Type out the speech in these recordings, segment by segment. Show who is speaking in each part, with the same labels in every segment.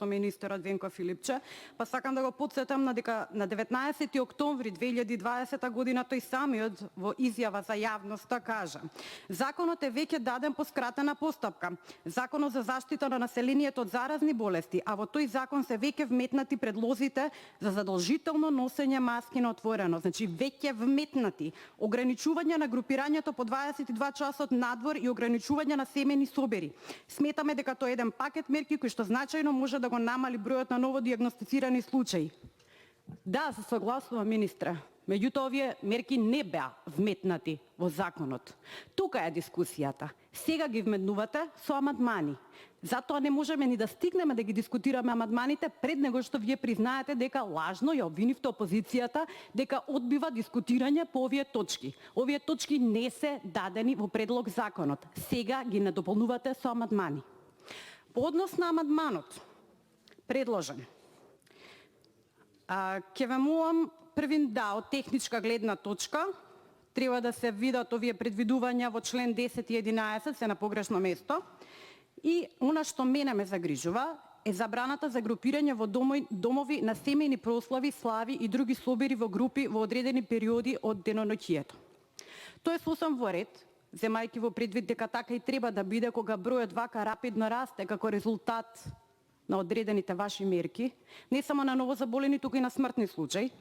Speaker 1: со министерот Венко Филипче, па сакам да го потсетам дека на 19 октомври 2020 година тој самиот во изјава за јавноста кажа: Законот е веќе даден по скратена постапка. Законот за заштита на населението од заразни болести, а во тој закон се веќе вметнати предлозите за задолжително носење маски на отворено, значи веќе вметнати, ограничување на групирањето по 22 часот надвор и ограничување на семени собери. Сметаме дека тоа е еден пакет мерки кој што значајно може да го намали бројот на новодијагностицирани случаи. Да, се согласувам, министре. Меѓутоа, овие мерки не беа вметнати во законот. Тука е дискусијата. Сега ги вметнувате со амандмани. Затоа не можеме ни да стигнеме да ги дискутираме амандманите пред него што вие признаете дека лажно ја обвинивте опозицијата дека одбива дискутирање по овие точки. Овие точки не се дадени во предлог законот. Сега ги надополнувате со амандмани. По однос на амандманот предложен. Ќе ве молам првин да, од техничка гледна точка, треба да се видат овие предвидувања во член 10 и 11, се на погрешно место. И она што мене ме загрижува е забраната за групирање во домови на семејни прослави, слави и други собери во групи во одредени периоди од деноноќието. Тоа е сосем во ред, земајќи во предвид дека така и треба да биде кога бројот вака рапидно расте како резултат на одредените ваши мерки, не само на новозаболени, туку и на смртни случаи.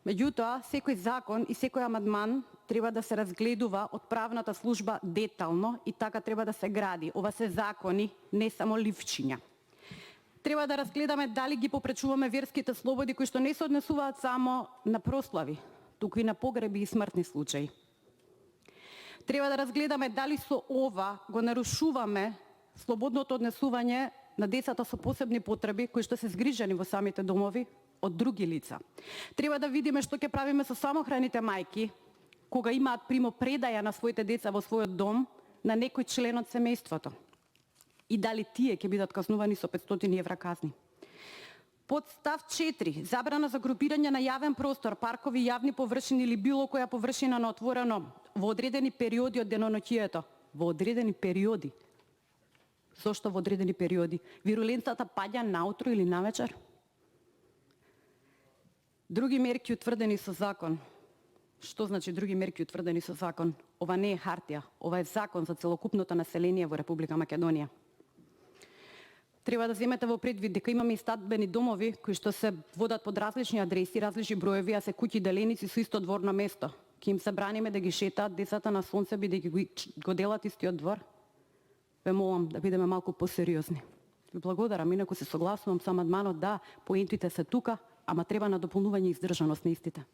Speaker 1: Меѓутоа, секој закон и секој амандман треба да се разгледува од правната служба детално и така треба да се гради. Ова се закони, не само ливчиња. Треба да разгледаме дали ги попречуваме верските слободи кои што не се однесуваат само на прослави, туку и на погреби и смртни случаи. Треба да разгледаме дали со ова го нарушуваме слободното однесување на децата со посебни потреби кои што се згрижени во самите домови од други лица. Треба да видиме што ќе правиме со самохраните мајки кога имаат примопредаја на своите деца во својот дом на некој член од семејството. И дали тие ќе бидат казнувани со 500 евра казни. Под став 4, забрана за групирање на јавен простор, паркови, јавни површини или било која површина на отворено во одредени периоди од деноноќието. Во одредени периоди. Зошто во одредени периоди? Вируленцата паѓа наутро или навечер? Други мерки утврдени со закон. Што значи други мерки утврдени со закон? Ова не е хартија, ова е закон за целокупното население во Република Македонија. Треба да земете во предвид дека имаме и стадбени домови кои што се водат под различни адреси, различни броеви, а се куќи деленици со исто дворно место. Ќе им забраниме да ги шетаат децата на сонце бидејќи го делат истиот двор? Ве молам да бидеме малку посериозни. Ви благодарам, инаку се согласувам со амандманот, да, поентите се тука, ама треба надополнување и издржаност на истите.